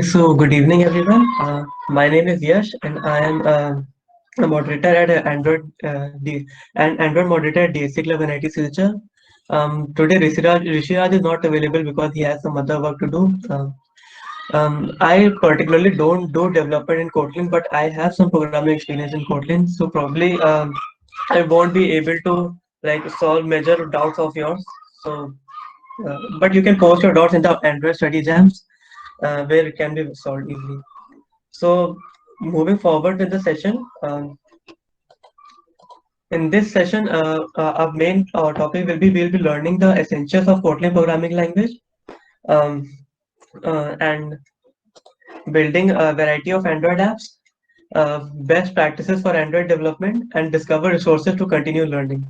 So, good evening, everyone. My name is Yash, and I am a moderator at Android moderator at DSC Club NIT Silchar. Today, Rishiraj is not available because he has some other work to do. I particularly don't do development in Kotlin, but I have some programming experience in Kotlin. So probably I won't be able to like solve major doubts of yours. So, but you can post your doubts in the Android study jams where it can be solved easily. So, moving forward with the session, in this session, our main topic will be we'll be learning the essentials of Kotlin programming language um, and building a variety of Android apps, best practices for Android development, and discover resources to continue learning.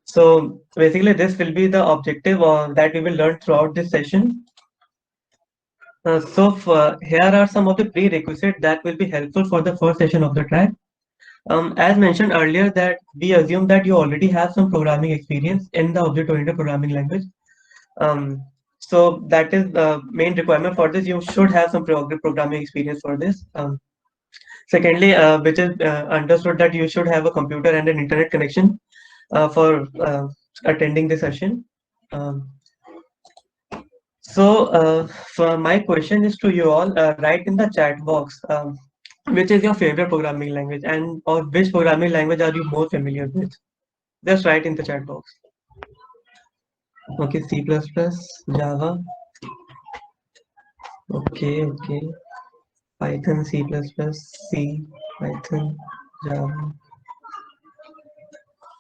So, basically, this will be the objective that we will learn throughout this session. Here are some of the prerequisites that will be helpful for the first session of the track. As mentioned earlier, that we assume that you already have some programming experience in the object-oriented programming language. Um, so that is the main requirement for this. You should have some programming experience for this. Secondly, which is understood that you should have a computer and an internet connection for attending the session. Um, so my question is to you all, write in the chat box, which is your favorite programming language and or which programming language are you more familiar with? Just write in the chat box. Okay, C++, Java. Okay. Python, C++, C, Python, Java.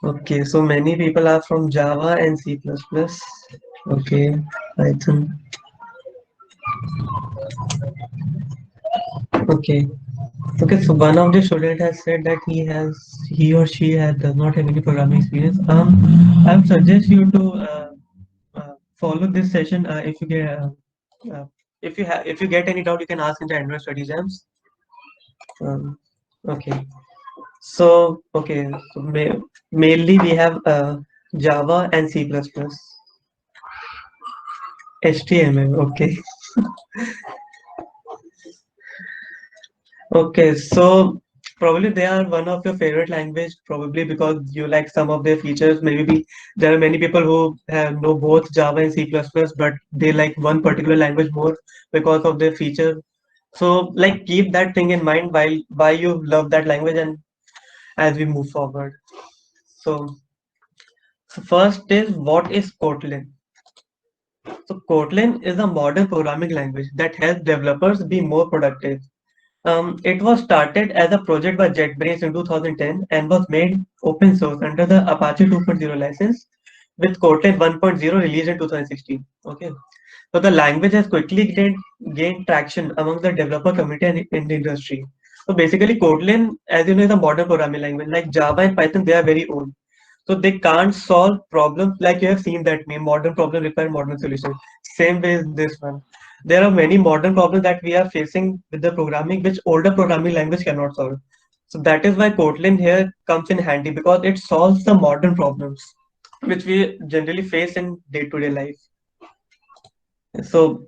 Okay, so many people are from Java and C++. Okay, Python. Okay. Okay, so one of the student has said that he or she does not have any programming experience. I would suggest you to follow this session uh, if you get any doubt, you can ask in the Android study jams. Um, okay, so mainly we have Java and C++, HTML. Okay, okay, so probably they are one of your favorite language, probably because you like some of their features. There are many people who know both Java and C++, but they like one particular language more because of their feature. So like keep that thing in mind while why you love that language and as we move forward. So, so first is what is Kotlin? So Kotlin is a modern programming language that helps developers be more productive. It was started as a project by JetBrains in 2010 and was made open source under the Apache 2.0 license with Kotlin 1.0 released in 2016. Okay, so the language has quickly gained traction among the developer community and in the industry. So basically, Kotlin, as you know, is a modern programming language. Like Java and Python, they are very old. So they can't solve problems like you have seen that meme, modern problem require modern solution. Same way is this one. There are many modern problems that we are facing with the programming which older programming language cannot solve. So that is why Kotlin here comes in handy because it solves the modern problems which we generally face in day-to-day life. So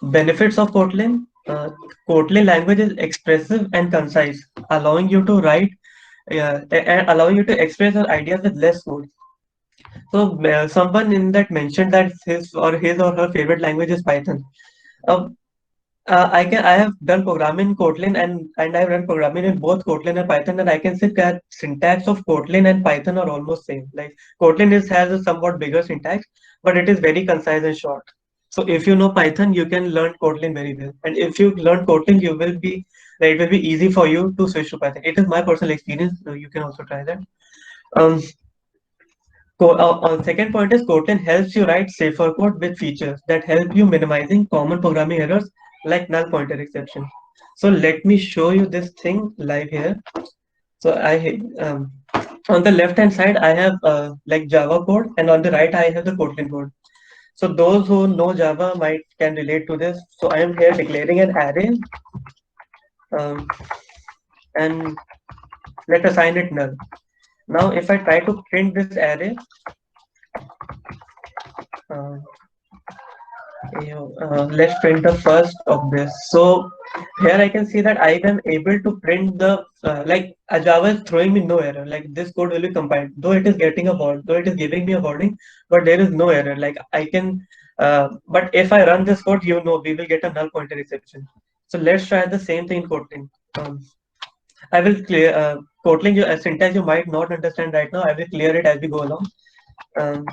benefits of Kotlin. Kotlin language is expressive and concise, allowing you to write and allowing you to express your ideas with less code. So someone in that mentioned that his or her favorite language is Python. Uh, I have done programming in Kotlin and I've done programming in both Kotlin and Python, and I can say that syntax of Kotlin and Python are almost same. Like has a somewhat bigger syntax, but it is very concise and short. So if you know Python, you can learn Kotlin very well, and if you learn Kotlin, it will be easy for you to switch to Python. It is my personal experience. So you can also try that. Um, second point is Kotlin helps you write safer code with features that help you minimizing common programming errors like null pointer exception. So let me show you this thing live here. So on the left hand side I have like Java code, and on the right I have the Kotlin code. So those who know Java might can relate to this. So I am here declaring an array, um, and let assign it null. Now if I try to print this array, uh, Let's print the first of this. So here I can see that I am able to print the like Java is throwing me no error. Like this code will be compiled, though it is getting a word, though it is giving me a warning, but there is no error. Like I can, but if I run this code, we will get a null pointer exception. So let's try the same thing in Kotlin. Um, I will clear Kotlin syntax you might not understand right now. I will clear it as we go along. Um,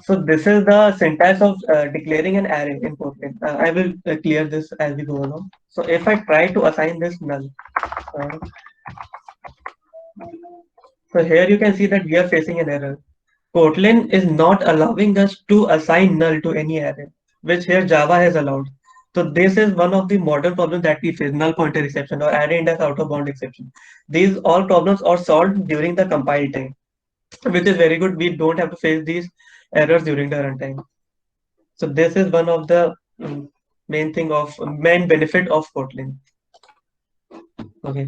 So this is the syntax of declaring an array in Kotlin. I will clear this as we go along. So if I try to assign this null, uh, so here you can see that we are facing an error. Kotlin is not allowing us to assign null to any array, which here Java has allowed. So this is one of the modern problems that we face, null pointer exception or array index out of bound exception. These all problems are solved during the compile time, which is very good. We don't have to face these errors during the runtime. So this is one of the main benefit of Kotlin. Okay.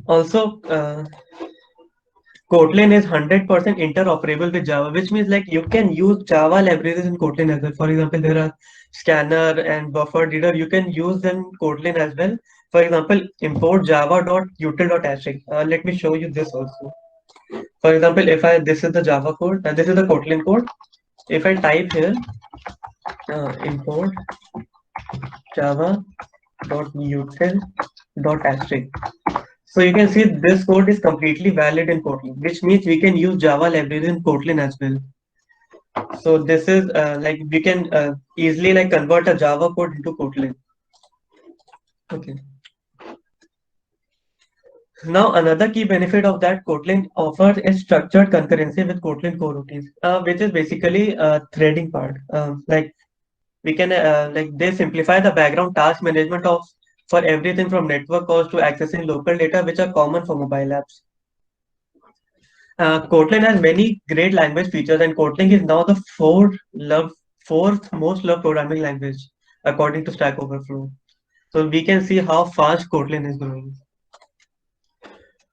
Also, Kotlin is 100% interoperable with Java, which means like you can use Java libraries in Kotlin as well. For example, there are scanner and buffer reader. You can use them in Kotlin as well. For example, import java.util.asterisk. Let me show you this also. For example, if I this is the Java code and this is the Kotlin code. If I type here import java.util.asterisk. So you can see this code is completely valid in Kotlin, which means we can use Java library in Kotlin as well. So this is like we can easily like convert a Java code into Kotlin. Okay. Now another key benefit of that Kotlin offers is structured concurrency with Kotlin coroutines, which is basically a threading part. Like we can like they simplify the background task management of for everything from network calls to accessing local data, which are common for mobile apps. Kotlin has many great language features, and Kotlin is now the fourth most loved programming language according to Stack Overflow. So we can see how fast Kotlin is growing.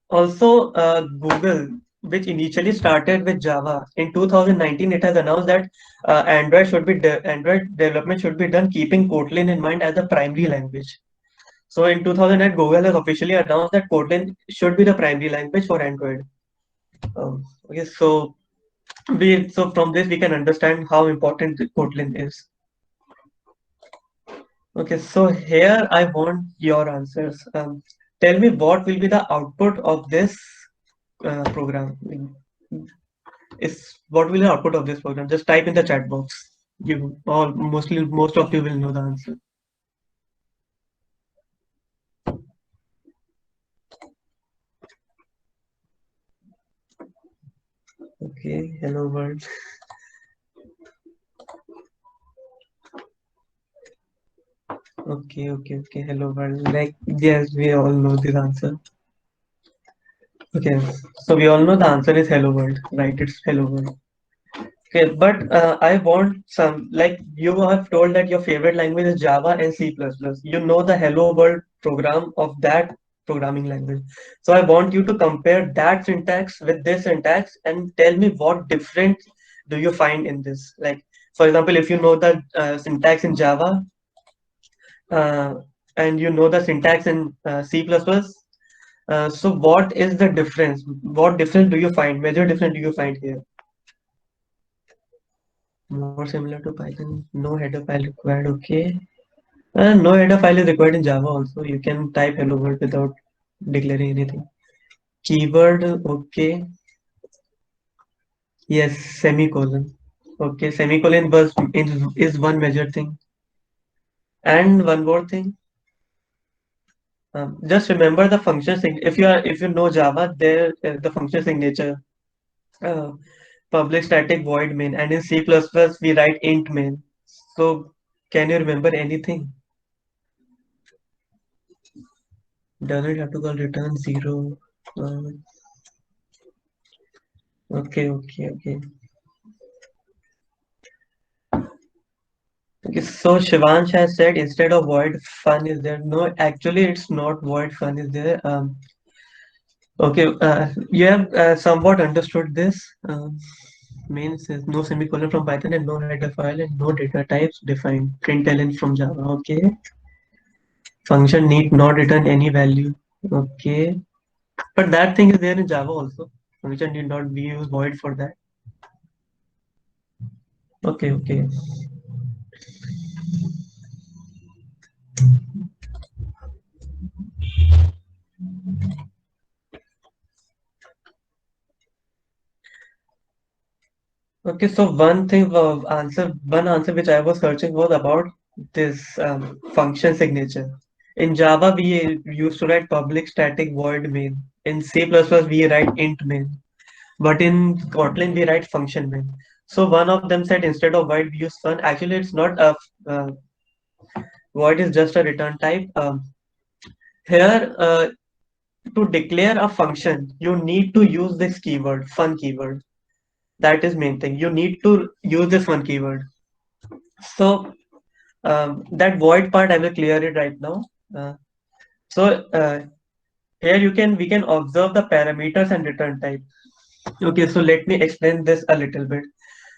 Also, Google, which initially started with Java, in 2019 it has announced that Android development should be done keeping Kotlin in mind as the primary language. So in 2008, Google has officially announced that Kotlin should be the primary language for Android. Okay, so from this we can understand how important Kotlin is. Okay, so here I want your answers. Tell me what will be the output of this program. Is what will the output of this program? Just type in the chat box. You all most of you will know the answer. Okay, hello world. Okay, hello world. Like yes, we all know this answer. Okay, so we all know the answer is hello world, right? It's hello world. Okay, but I want some, like you have told that your favorite language is Java and C++. You know the Hello World program of that programming language. So I want you to compare that syntax with this syntax and tell me what difference do you find in this. Like, for example, if you know the syntax in Java uh, and you know the syntax in C++, so what is the difference? What difference do you find? Major difference do you find here? More similar to Python, no header file required. Okay. No header file is required in Java also. You can type hello world without declaring anything. Keyword, okay. Yes, semicolon. Okay, semicolon is one major thing. And one more thing. Just remember the function if you know Java, there the function signature. Uh, Public static void main, and in C++ we write int main. So can you remember anything? Does it have to call return zero? Uh, okay. Okay, so Shivansh has said instead of void fun is there. No, actually it's not void fun is there. Okay, you have somewhat understood this. Main says no semicolon from Python and no header file and no data types defined. Println from Java. Okay. Function need not return any value. Okay. But that thing is there in Java also. Function need not be used void for that. Okay, okay. Okay, so one answer which I was searching was about this function signature. In Java, we used to write public static void main. In C++, we write int main. But in Kotlin, we write function main. So one of them said instead of void, we use fun. Actually, it's not a void is just a return type. Here, to declare a function, you need to use this keyword, fun keyword. That is main thing. You need to use this one keyword. So that void part, I will clear it right now. Uh, so here we can observe the parameters and return type. Okay, so let me explain this a little bit.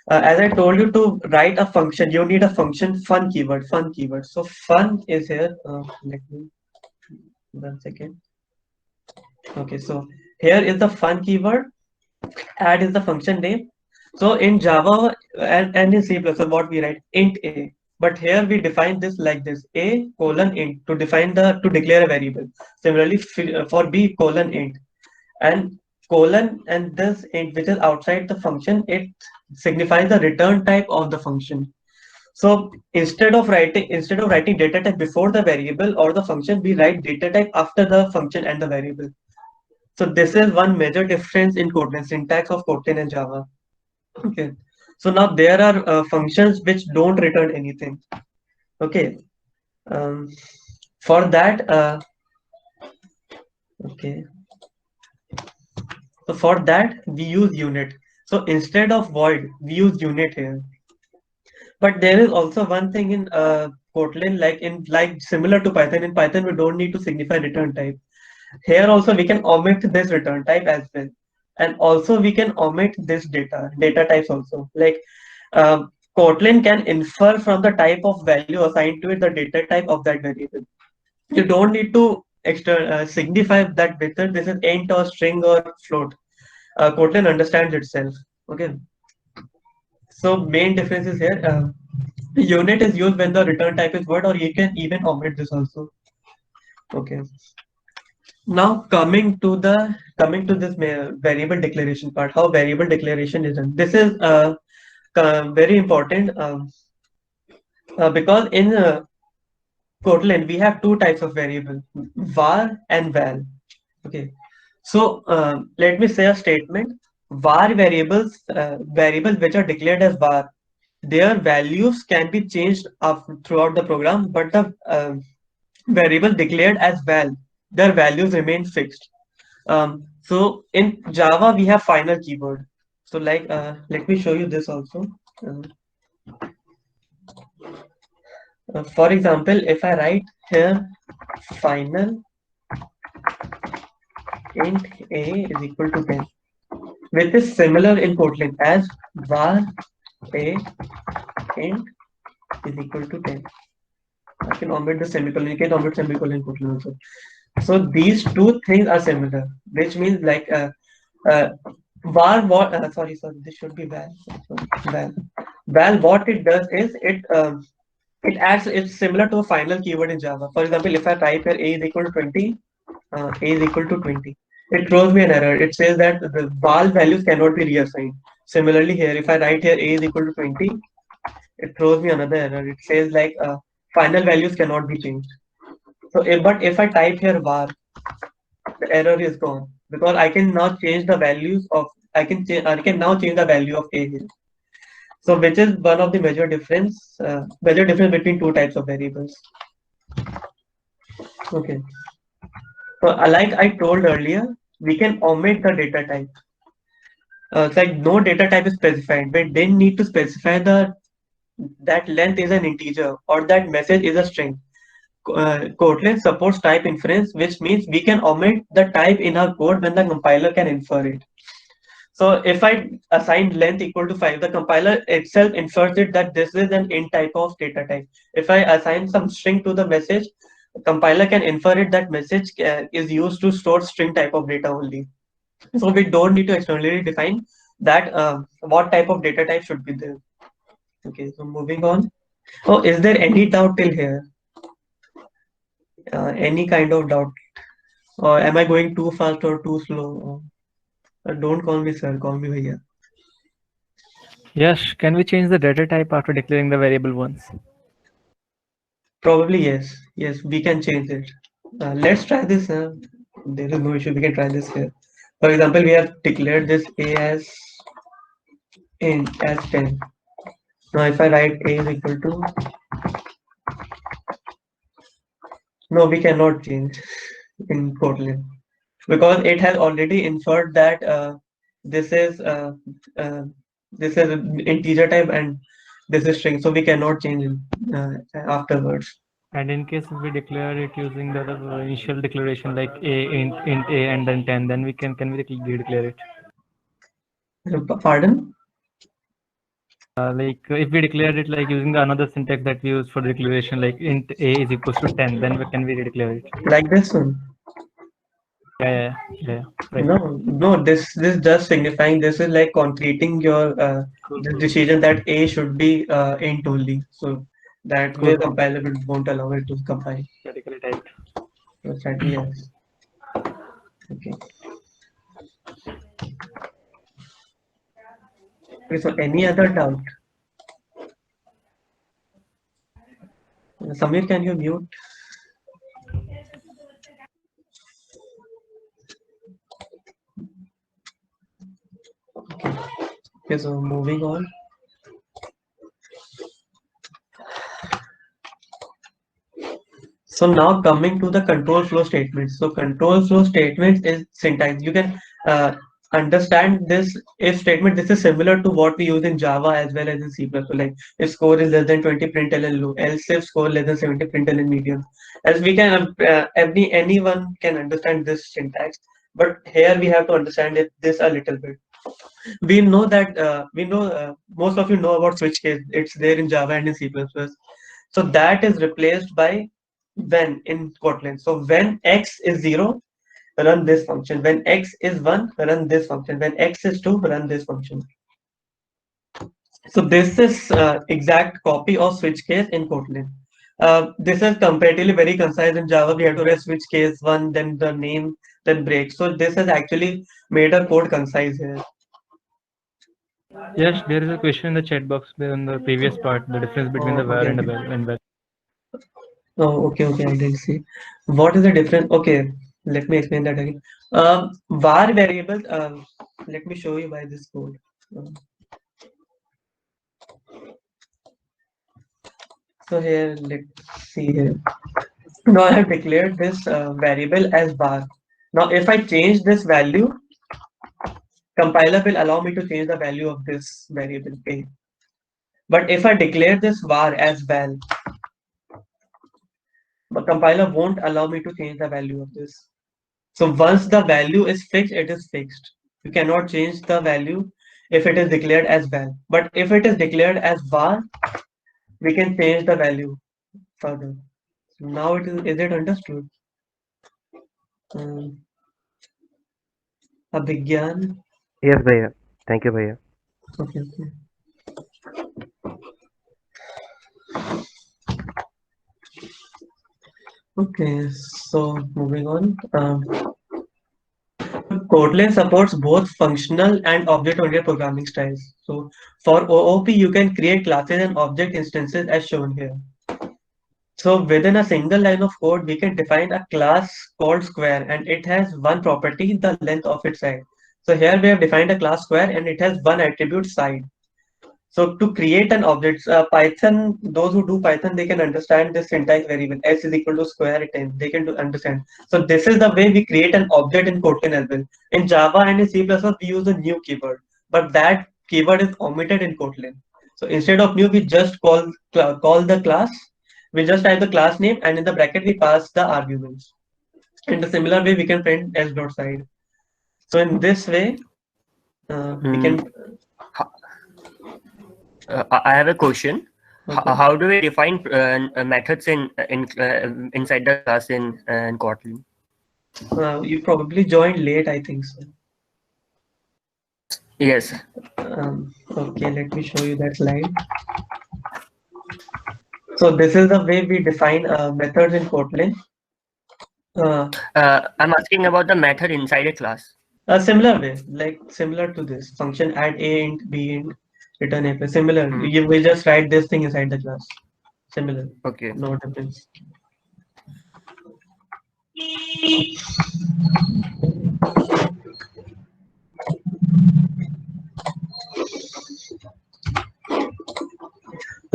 As I told you to write a function, you need a function fun keyword, fun keyword. So fun is here. Let me 1 second. Okay, so here is the fun keyword. Add is the function name. So in Java and in C++, what we write int a. But here we define this like this: a colon int to define to declare a variable. Similarly, for b colon int and colon and this int which is outside the function, it signifies the return type of the function. So instead of writing data type before the variable or the function, we write data type after the function and the variable. So this is one major difference in Kotlin syntax of Kotlin and Java. Okay. So now there are functions which don't return anything. Okay. Um, for that, okay. So for that we use unit. So instead of void, we use unit here. But there is also one thing in Kotlin, like similar to Python. In Python, we don't need to signify return type. Here also we can omit this return type as well, and also we can omit this data types also. Like Kotlin can infer from the type of value assigned to it the data type of that variable. You don't need to signify that whether this is int or string or float. Kotlin understands itself. Okay. So main difference is here. Unit is used when the return type is word, or you can even omit this also. Okay. Now coming to this variable declaration part, how variable declaration is done. This is very important because in Kotlin we have two types of variable, var and val. Okay, so let me say a statement. Var variables which are declared as var, their values can be changed throughout the program, but the variable declared as val, their values remain fixed. So in Java, we have final keyword. So let me show you this also. Uh, for example, if I write here final int a is equal to 10, which is similar in Kotlin as var a int is equal to 10. I can omit the semicolon. You can omit semicolon in Kotlin also. So these two things are similar, which means uh, var what sorry, this should be val. Val val what it does is it's similar to a final keyword in Java. For example, if I type here a is equal to 20, a is equal to 20, it throws me an error. It says that the val values cannot be reassigned. Similarly here, if I write here a is equal to 20, it throws me another error. It says final values cannot be changed. So but if I type here var, the error is gone because I can now change the values of I can now change the value of a here. So which is one of the major difference between two types of variables. Okay. So like I told earlier, we can omit the data type. It's like no data type is specified. We didn't need to specify that length is an integer or that message is a string. Kotlin supports type inference, which means we can omit the type in our code when the compiler can infer it. So if I assign length equal to 5, the compiler itself infers it that this is an int type of data type. If I assign some string to the message, the compiler can infer it that message is used to store string type of data only. So we don't need to externally define that what type of data type should be there. Okay, so moving on. Oh, is there any doubt till here? Any kind of doubt? Or am I going too fast or too slow? Don't call me sir, call me bhaiya. Yes, can we change the data type after declaring the variable once? Probably yes. Yes, we can change it. Let's try this. There is no issue. We can try this here. For example, we have declared this a as int as 10. Now, if I write a is equal to, no, we cannot change in Kotlin because it has already inferred that this is uh, uh, this is an integer type and this is string, so we cannot change it afterwards. And in case if we declare it using the initial declaration like a int a and then 10, then we can we declare it? Pardon? Like if we declare it like using the another syntax that we use for the declaration like int a is equals to 10, then can we declare it? Like this one? Yeah, right. No, no, this just signifying this is like concreting your Cool, the cool. decision that A should be int only. So that Cool, way cool. compiler won't allow it to compile. Statically typed. So exactly yes. Okay. Okay, so any other doubt? Samir, can you mute? Okay, so moving on. So now coming to the control flow statements. So control flow statements is syntax. You can understand this if statement. This is similar to what we use in Java as well as in C++. Like if score is less than 20, print ln low. Else if score less than 70, print ln medium. As we can, anyone can understand this syntax. But here we have to understand it this a little bit. We know that most of you know about switch case. It's there in Java and in C++. So that is replaced by when in Kotlin. So when x is 0, run this function. When x is 1, run this function. When x is 2, run this function. So this is exact copy of switch case in Kotlin. This is comparatively very concise in Java. We have to write switch case 1, then the name, then break. So this has actually made our code concise here. Yes, there is a question in the chat box on the previous part, the difference between the Oh, var okay, and the okay. val and val. Oh, okay, okay. I didn't see. What is the difference? Okay, let me explain that again. Var variable. Let me show you by this code. Um, so here, let's see here. Now I have declared this variable as var. Now, if I change this value, compiler will allow me to change the value of this variable a. But if I declare this var as val, the compiler won't allow me to change the value of this. So once the value is fixed, it is fixed. You cannot change the value if it is declared as val. But if it is declared as var, we can change the value further. So now is it understood? Um, Abhigyan. Yes, Bhaiya. Thank you, Bhaiya. Okay, okay. Okay, so moving on. Kotlin supports both functional and object-oriented programming styles. So for OOP, you can create classes and object instances as shown here. So within a single line of code, we can define a class called square, and it has one property, the length of its side. So here we have defined a class square and it has one attribute side. So to create an object, Python, those who do Python, they can understand this syntax very well. S is equal to square 10. They can understand. So this is the way we create an object in Kotlin as well. In Java and in C++, we use a new keyword, but that keyword is omitted in Kotlin. So instead of new, we just call the class. We just type the class name, and in the bracket we pass the arguments. In the similar way, we can print s dot side. So in this way, We can. I have a question. Okay. How do we define methods inside the class in Kotlin? You probably joined late, I think so. Yes. Okay, let me show you that slide. So this is the way we define methods in Kotlin. I'm asking about the method inside a class. A similar way, like similar to this function add a int b int return a plus. Similar. We just write this thing inside the class. Similar. Okay. No difference.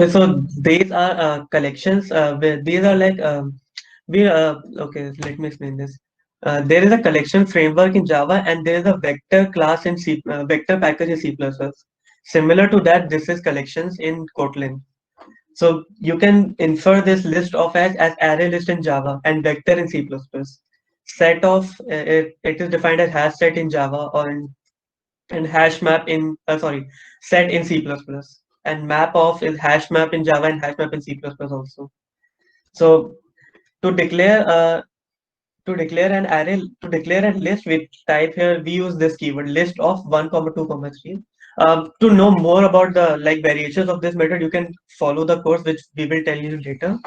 So these are collections. Where these are like okay. Let me explain this. There is a collection framework in Java, and there is a vector class in C, vector package in C++. Similar to that, this is collections in Kotlin. So you can infer this list of as array list in Java and vector in C++. Set of it is defined as hash set in Java and hash map in set in C++, and map of is hash map in Java and hash map in C++ also. So to declare an array, to declare a list, we type here, we use this keyword list of 1, 2, 3. To know more about the variations of this method, you can follow the course which we will tell you later.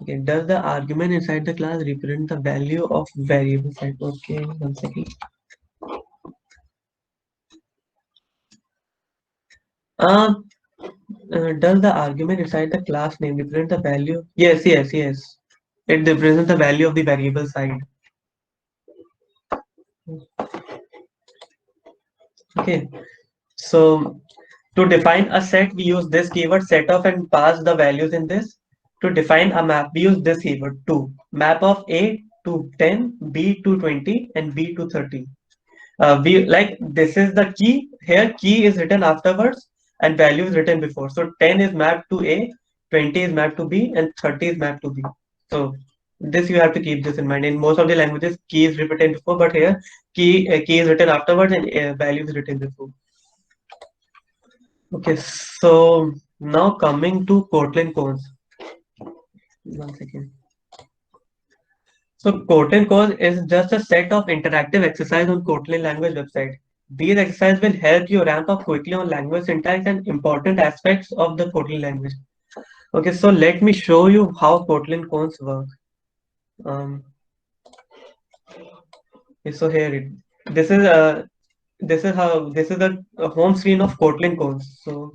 Okay, does the argument inside the class represent the value of variable type? Okay, 1 second. Does the argument inside the class name represent the value? Yes. It represents the value of the variable side. Okay, so to define a set, we use this keyword set of and pass the values in this. To define a map, we use this keyword to map of A to 10, B to 20, and B to 30. This is the key. Here key is written afterwards and value is written before. So 10 is mapped to A, 20 is mapped to B, and 30 is mapped to B. So this you have to keep this in mind. In most of the languages, key is written before, but here key is written afterwards and value is written before. Okay, so now coming to Kotlin codes. 1 second. So Kotlin code is just a set of interactive exercise on Kotlin language website. These exercises will help you ramp up quickly on language syntax and important aspects of the Kotlin language. Okay, so let me show you how Kotlin codes work. So here this is the home screen of Kotlin codes. So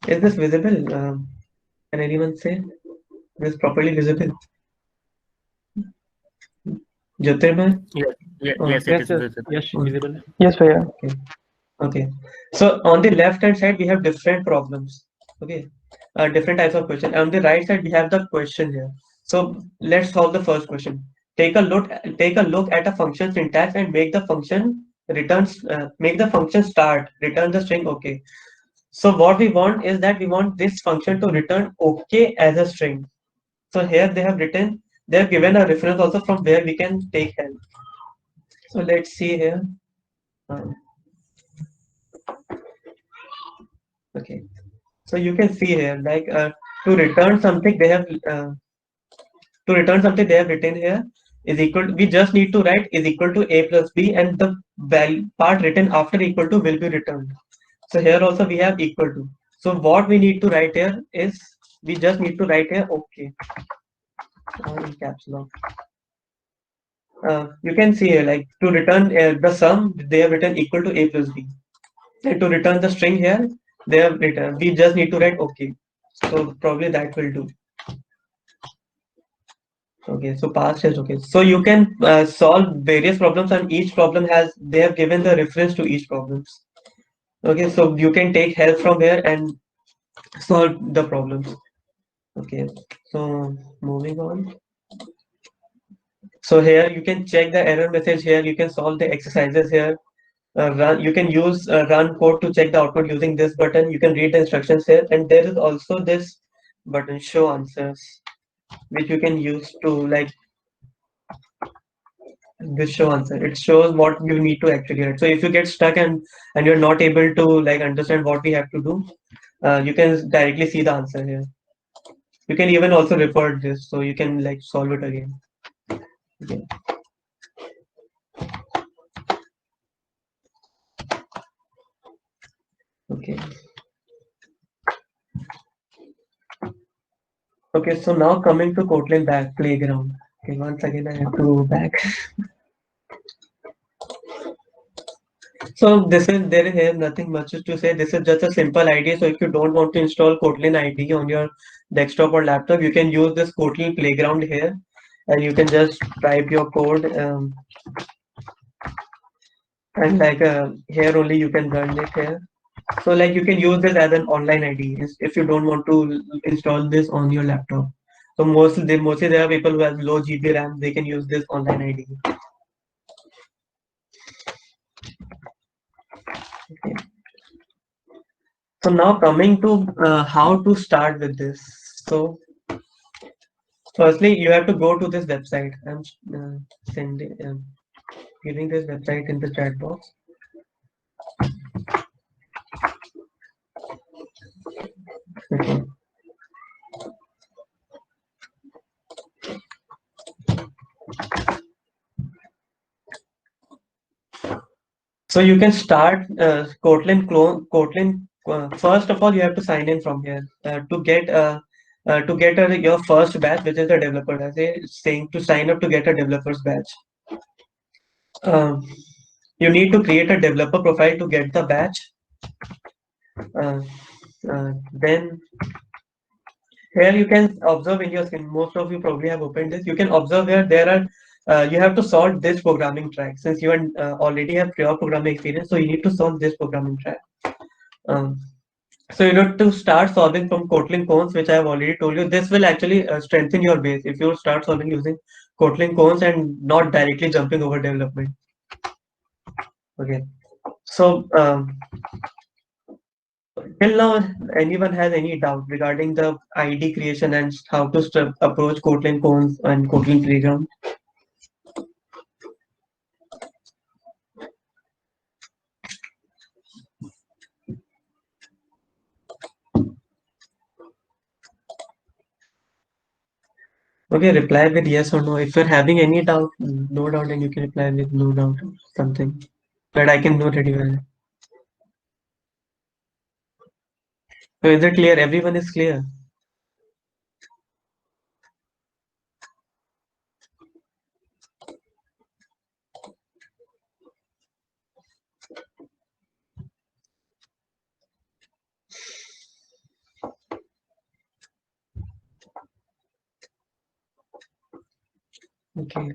is this visible? Can anyone say this is properly visible? Jyotirmay? Yes, it is visible. Yes, visible. Yes, Bhaiya. Okay. So on the left hand side, we have different problems. Okay. Different types of question. On the right side, we have the question here. So let's solve the first question. Take a look at a function syntax and make the function start, return the string okay. So what we want is that we want this function to return okay as a string. So here they have given a reference also from where we can take help. So let's see here. Okay, so you can see here to return something they have written here is equal. We just need to write is equal to a plus b, and the value part written after equal to will be returned. So here also we have equal to. So what we need to write here is we just need to write here okay. In caps lock. You can see here to return the sum they have written equal to a plus b, and to return the string here they have written we just need to write okay. So probably that will do. Okay, so past is okay. So you can solve various problems, and each problem they have given the reference to each problems. Okay, so you can take help from here and solve the problems. Okay, so moving on. So here you can check the error message here. You can solve the exercises here. You can use run code to check the output using this button. You can read the instructions here, and there is also this button show answers, which you can use to this show answer. It shows what you need to actually write. So if you get stuck and you're not able to like understand what we have to do, you can directly see the answer here. You can even also refer this, so you can like solve it again. Okay. Okay. Okay, so now coming to Kotlin back playground. Okay, once again I have to go back. So this is there is here nothing much to say. This is just a simple idea. So if you don't want to install Kotlin IDE on your desktop or laptop, you can use this Kotlin playground here, and you can just type your code and like here only you can run it here. So like you can use this as an online IDE if you don't want to install this on your laptop. So mostly there are people who have low GB RAM. They can use this online IDE. Okay. So now coming to how to start with this. So firstly, you have to go to this website. I'm giving this website in the chat box. Okay. So you can start Kotlin clone Kotlin. First of all, you have to sign in from here to get your first batch, which is the developer. As a saying to sign up to get a developer's batch. Um, you need to create a developer profile to get the batch. Then here you can observe in your screen. Most of you probably have opened this. You can observe here there are you have to solve this programming track since you already have prior programming experience. So you need to solve this programming track. So you need to start solving from Kotlin cones, which I have already told you. This will actually strengthen your base if you start solving using Kotlin cones and not directly jumping over development. Okay. So till now, anyone has any doubt regarding the ID creation and how to approach Kotlin cones and Kotlin playground? Okay, reply with yes or no. If you're having any doubt, no doubt, then you can reply with no doubt or something. But I can note it even. So is it clear? Everyone is clear. Okay.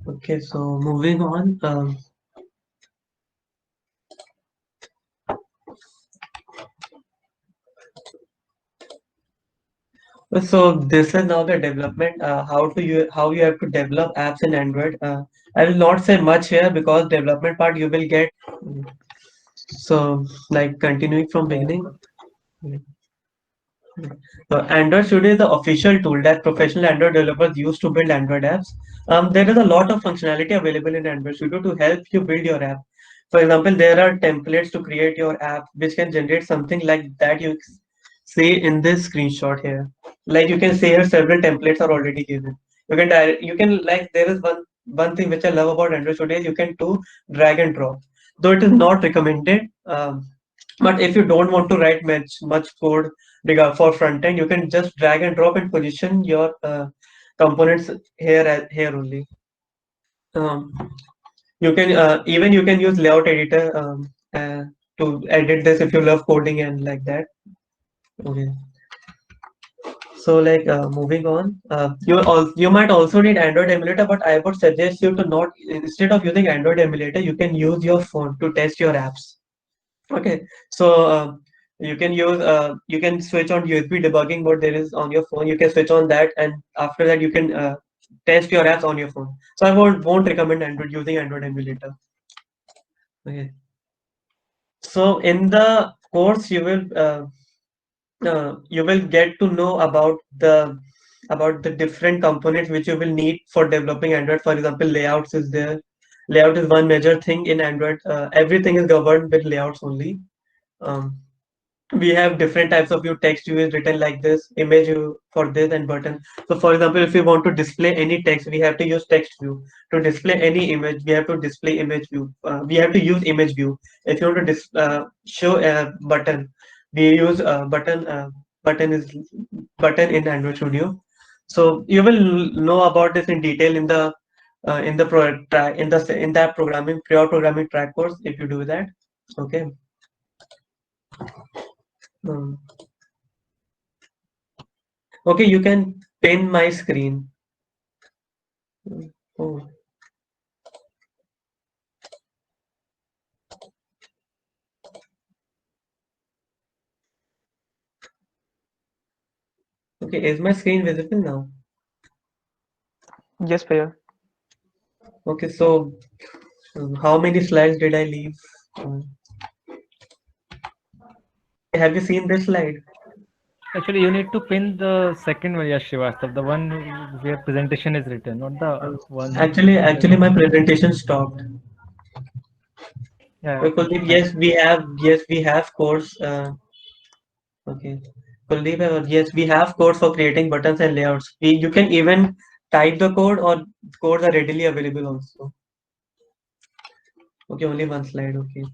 Okay, so moving on. So this is now the development. How you have to develop apps in Android. I will not say much here because development part you will get. So like continuing from beginning. So Android Studio is the official tool that professional Android developers use to build Android apps. There is a lot of functionality available in Android Studio to help you build your app. For example, there are templates to create your app, which can generate something like that you see in this screenshot here. Like you can see here, several templates are already given. You can like there is one thing which I love about Android Studio is you can do drag and drop. Though it is not recommended, but if you don't want to write much code for front end, you can just drag and drop and position your components here only. Um, you can even you can use layout editor to edit this if you love coding and like that. Okay. So like moving on, you might also need Android emulator, but I would suggest you to not instead of using Android emulator, you can use your phone to test your apps. Okay, so you can switch on USB debugging mode there is on your phone. You can switch on that, and after that you can test your apps on your phone. So I won't recommend Android using Android emulator. Okay. So in the course you will get to know about the about the different components which you will need for developing Android. For example, layouts is there. Layout is one major thing in Android. Everything is governed with layouts only. Um, we have different types of view. Text view is written like this, image view for this, and button. So for example, if we want to display any text, we have to use text view. To display any image, we have to display image view. We have to use image view. If you want to show a button, we use button. Button is button in Android Studio. So you will know about this in detail in the in that programming pure programming track course if you do that. Okay. Um, okay, you can pin my screen. Oh, okay. Is my screen visible now? Yes, Bhaiya. Okay, so how many slides did I leave? Have you seen this slide? Actually, you need to pin the second one, Yash Srivastav, the one where presentation is written, not the one. Actually, my presentation stopped. Yeah, Okay, Kuldeep, yes, we have course. Okay, Kuldeep, yes, we have code for creating buttons and layouts. You can even type the code, or codes are readily available also. Okay, only one slide. Okay.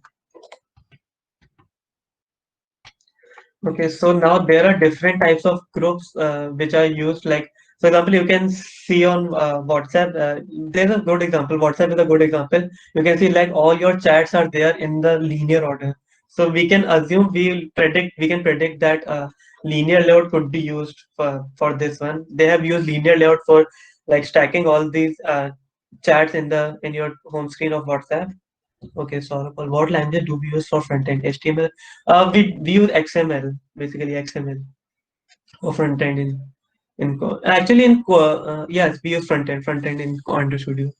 Okay, so now there are different types of groups which are used. Like, for example, you can see on WhatsApp. There's a good example. WhatsApp is a good example. You can see like all your chats are there in the linear order. So we can assume we can predict that linear layout could be used for this one. They have used linear layout for like stacking all these chats in your home screen of WhatsApp. Okay, so what language do we use for front end? HTML. We use XML, basically XML for front end actually yes, we use front end in Android Studio.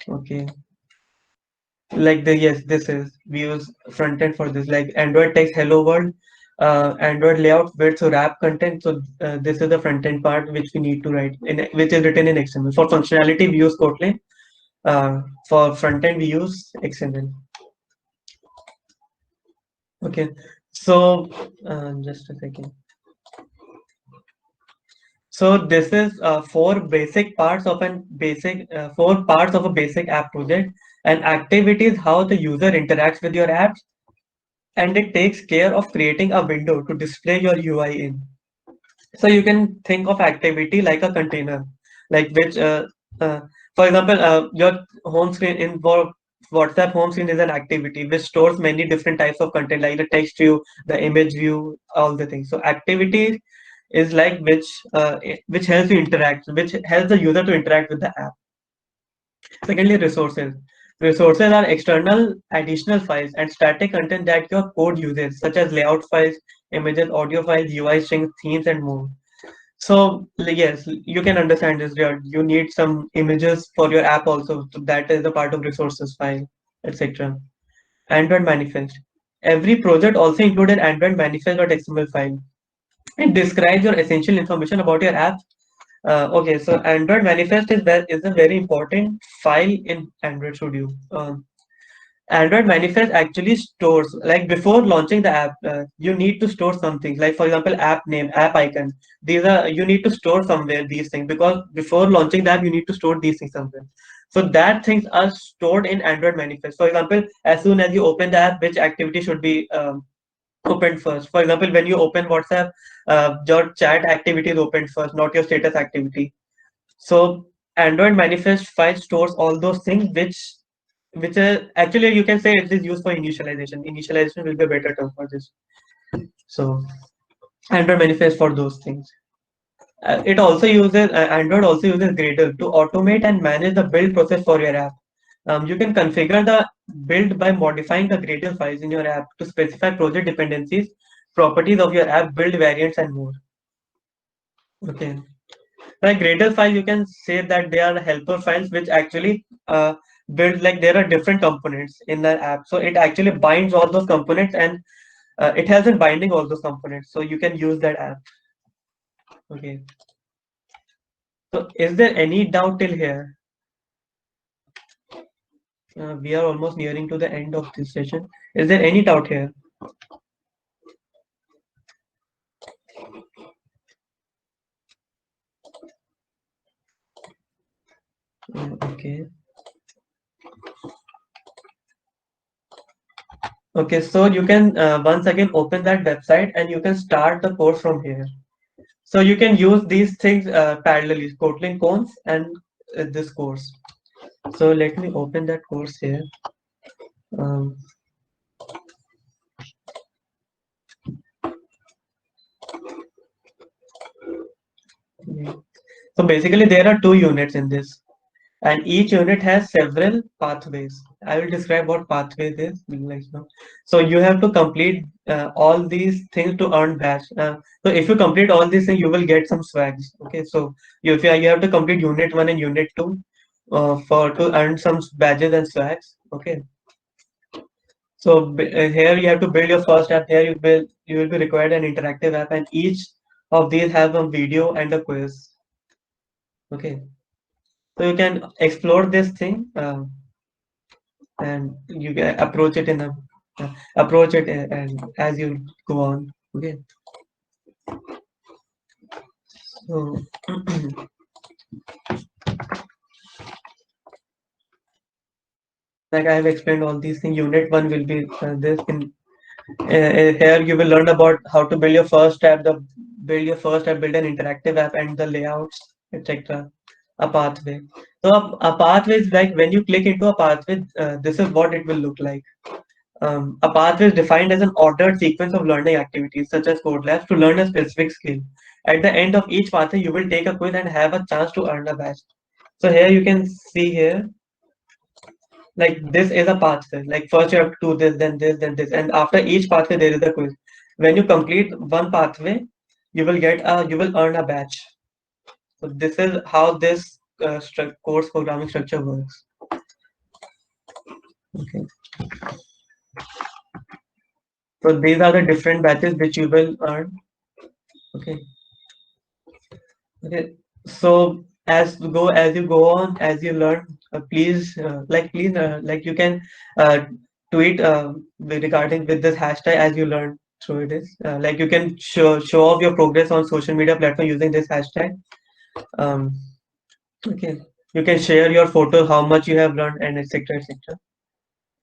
Okay, like yes, this is we use front end for this. Like Android text hello world, Android layout width so wrap content. So this is the front end part which we need to write which is written in XML. For functionality, we use Kotlin. For front end, we use XML. Okay, so just a second. So this is four parts of a basic app project. An activity is how the user interacts with your apps, and it takes care of creating a window to display your UI in. So you can think of activity like a container, like uh, for example, your home screen for WhatsApp home screen is an activity which stores many different types of content, like the text view, the image view, all the things. So activity is like which helps you interact, which helps the user to interact with the app. Secondly, resources. Resources are external additional files and static content that your code uses, such as layout files, images, audio files, UI strings, themes, and more. So yes, you can understand this. You need some images for your app also. So that is a part of resources file, etc. Android manifest. Every project also included Android manifest.xml file. It describes your essential information about your app. Okay, so Android manifest is a very important file in Android Studio. Android manifest actually stores, like before launching the app, you need to store something. Like for example, app name, app icon. These are you need to store somewhere these things, because before launching the app, you need to store these things somewhere. So that things are stored in Android manifest. For example, as soon as you open the app, which activity should be opened first. For example, when you open WhatsApp, your chat activity is opened first, not your status activity. So Android manifest file stores all those things which actually you can say it is used for initialization. Initialization will be a better term for this. So Android manifest for those things. It also uses Android also uses Gradle to automate and manage the build process for your app. You can configure the build by modifying the Gradle files in your app to specify project dependencies, properties of your app, build variants, and more. Okay. Like Gradle file, you can say that they are helper files which actually build, like there are different components in the app. So it actually binds all those components and it has in binding all those components, so you can use that app. Okay. So is there any doubt till here? We are almost nearing to the end of this session. Is there any doubt here? Okay. Okay, so you can once again open that website and you can start the course from here. So you can use these things parallelly, Kotlin Cons and this course. So let me open that course here. Um, so basically there are 2 units in this, and each unit has several pathways. I will describe what pathways is like now. So you have to complete all these things to earn badge. So if you complete all these things, you will get some swags. Okay, so you have to complete unit 1 and unit 2 for to earn some badges and swags. Okay. So here you have to build your first app. Here you will be required an interactive app, and each of these have a video and a quiz. Okay, so you can explore this thing and you can approach it in a approach it and as you go on. Okay, so like I have explained all these things. Unit 1 will be this in here you will learn about how to build your first app, build an interactive app and the layouts, etc. A pathway. So a pathway is like when you click into a pathway, this is what it will look like. A pathway is defined as an ordered sequence of learning activities such as code labs to learn a specific skill. At the end of each pathway, you will take a quiz and have a chance to earn a badge. So here you can see here, like this is a pathway. Like first you have to do this, then this, and after each pathway there is a quiz. When you complete one pathway, you will earn a badge. So this is how this course programming structure works. Okay. So these are the different batches which you will earn. Okay. Okay. So as you go on, as you learn, please like you can tweet regarding with this hashtag as you learn through this. Like you can show off your progress on social media platform using this hashtag. Um, okay. You can share your photo, how much you have learned, and etc. etc.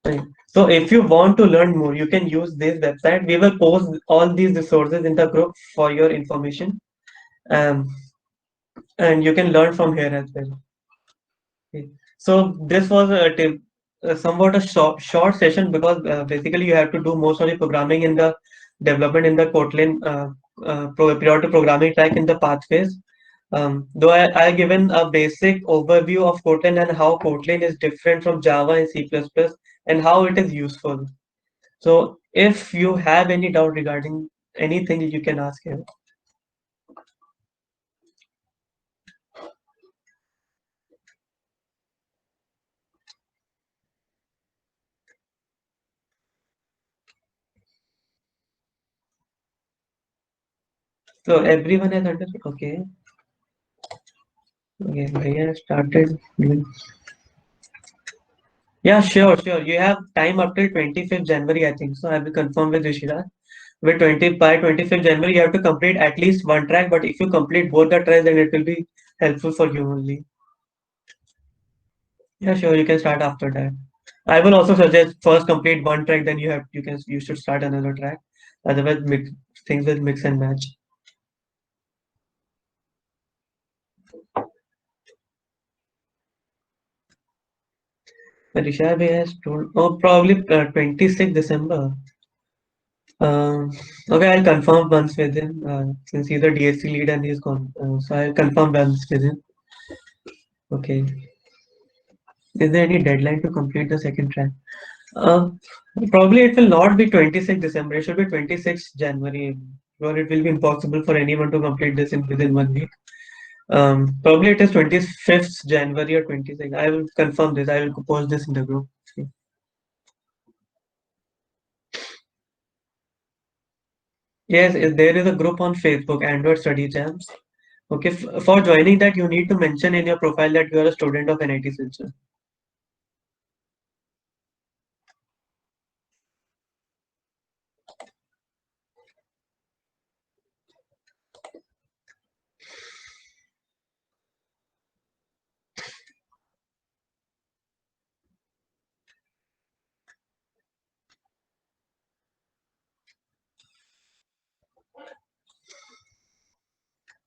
Right. So if you want to learn more, you can use this website. We will post all these resources in the group for your information. Um, and you can learn from here as well. Okay. So this was somewhat a short session because basically you have to do most of the programming in the development in the Kotlin periodic programming track in the pathways. Though I given a basic overview of Kotlin and how Kotlin is different from Java and C++ and how it is useful. So if you have any doubt regarding anything, you can ask him. So everyone has understood. Okay. Okay, Bhaiya started. Yeah, sure, sure. You have time up till 25th January, I think. So I will confirm with Rishira. With 25th January, you have to complete at least one track. But if you complete both the tracks, then it will be helpful for you only. Yeah, sure. You can start after that. I will also suggest first complete one track, then you should start another track. Otherwise, things will mix and match. Rishabh has told. Oh, probably 26th December. Okay, I'll confirm once with him since he's a DSC lead and he's gone. So I'll confirm once with him. Okay. Is there any deadline to complete the second track? Uh, Probably it will not be 26th December. It should be 26th January, or it will be impossible for anyone to complete this within 1 week. Probably it is 25th January or 26th. I will confirm this. I will post this in the group. Yes, there is a group on Facebook, Android Study Jams. Okay, for joining that, you need to mention in your profile that you are a student of NIT Silchar.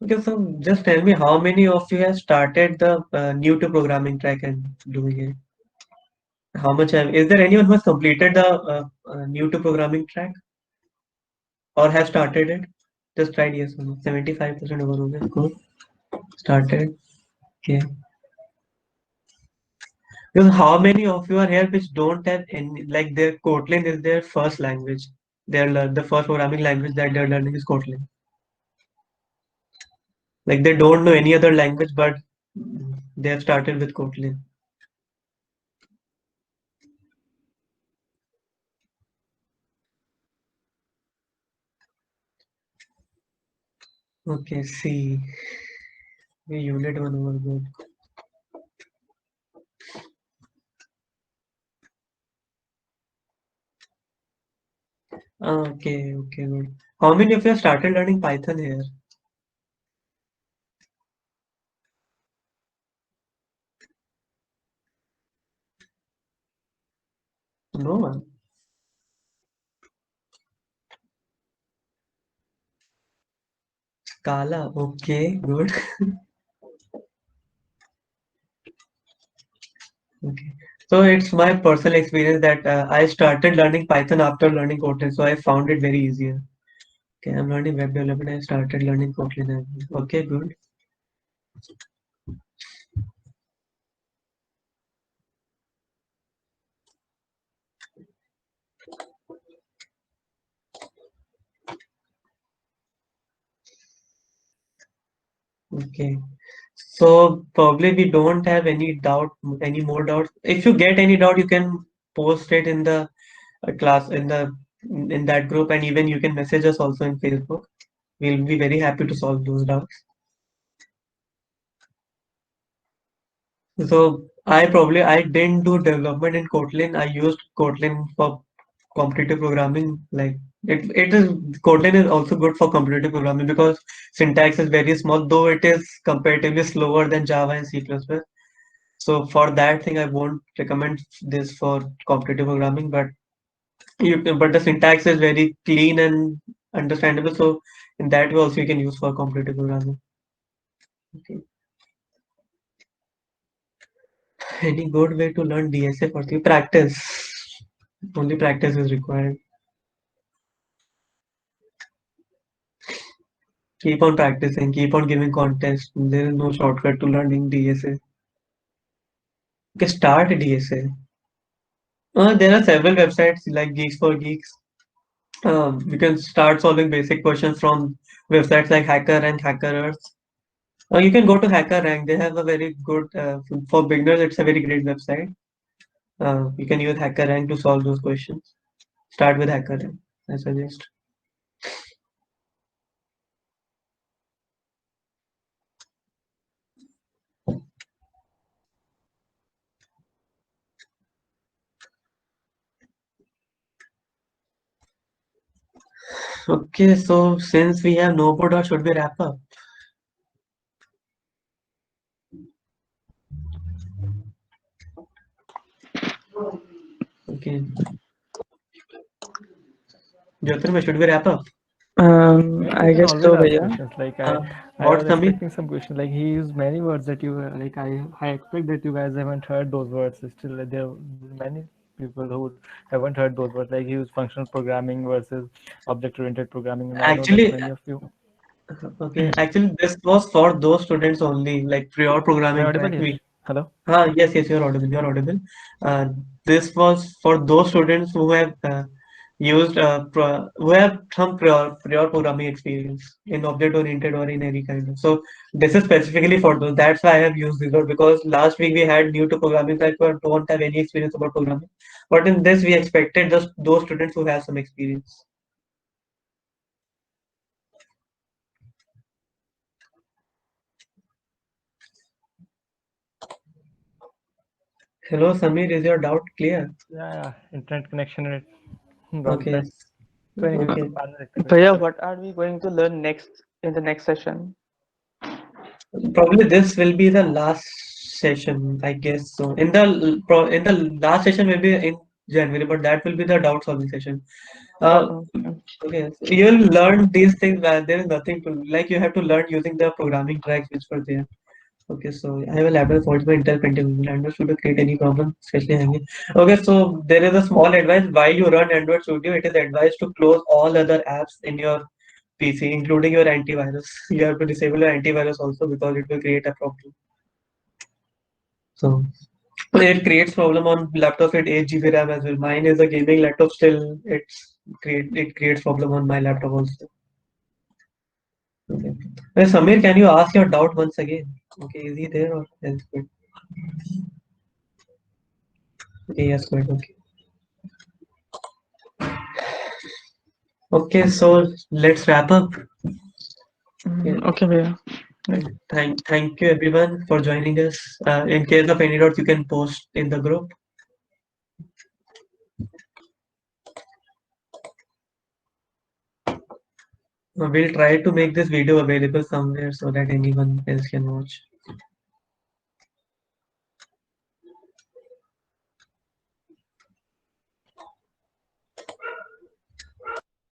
Okay, so just tell me how many of you have started the new to programming track and doing it? How much is there anyone who has completed the new to programming track or have started it? Just tried yes or no. 75% over हो गया. Good. Started. Okay. Because how many of you are here which don't have any, like their Kotlin is their first language. The first programming language that they're learning is Kotlin. Like they don't know any other language, but they have started with Kotlin. Okay, see. Unit 1 over good. Okay, okay, good. How many of you have started learning Python here? No one. Scala, okay, good. Okay. So it's my personal experience that I started learning Python after learning Kotlin, so I found it very easier. Okay, I'm learning web development. I started learning Kotlin. Okay, good. Okay. So probably we don't have any doubt, any more doubts. If you get any doubt, you can post it in the class in that group, and even you can message us also in Facebook. We'll be very happy to solve those doubts. So I didn't do development in Kotlin. I used Kotlin for competitive programming. Like it is Kotlin is also good for competitive programming because syntax is very small, though it is comparatively slower than Java and C++. So for that thing, I won't recommend this for competitive programming, but but the syntax is very clean and understandable. So in that way also you can use for competitive programming. Okay. Any good way to learn DSA for the practice? Only practice is required. Keep on practicing, keep on giving contests. There is no shortcut to learning DSA. Okay, start DSA. There are several websites like Geeks for Geeks. You can start solving basic questions from websites like Hacker and Hacker Earth. You can go to Hacker Rank. They have a very good, for beginners, it's a very great website. You can use Hacker Rank to solve those questions. Start with Hacker Rank, I suggest. Okay, so since we have no more dots, should we wrap up? Okay. Jyotirmay, should we wrap up? Yeah, I you can guess always so, ask भैया. questions. Like I What, was Samir? expecting some questions. Like he used many words that you like. I expect that you guys haven't heard those words. Still, there are many people who haven't heard those words. Like he used functional programming versus object-oriented programming, and I know that Actually, many of you. okay. Actually, this was for those students only, like pure Am I programming audible track. here? Hello. Yes, yes, you're audible. You're audible. Uh, this was for those students who have who have some prior programming experience in object-oriented or in any kind of. So this is specifically for those. That's why I have used this word because last week we had new to programming that don't have any experience about programming. But in this, we expected just those students who have some experience. Hello, Samir, is your doubt clear? Yeah, internet connection rate gone Okay. bad. कोई नहीं, Okay. बाद में देखते हैं। Bhaiya, what are we going to learn next in the next session? Probably this will be the last session, I guess so. In the last session maybe in January, but that will be the doubt solving session. Okay. Okay, so you'll learn these things where there is nothing to like. You have to learn using the programming tracks which were there. Okay, so I have a Labrador 45 Intel Pentium. Android Studio create any problem, especially hanging. Okay, so there is a small advice while you run Android Studio. It is advised to close all other apps in your PC, including your antivirus. You have to disable your antivirus also because it will create a problem. So it creates problem on laptops at 8 GB RAM as well. Mine is a gaming laptop still. It creates problem on my laptop also. Okay. Well, Samir, can you ask your doubt once again? Okay, is he there or else good? Okay, yes, good. Okay. Okay, so let's wrap up. Okay, Bhaiya. Thank you everyone for joining us. In case of any doubts, you can post in the group. We'll try to make this video available somewhere so that anyone else can watch.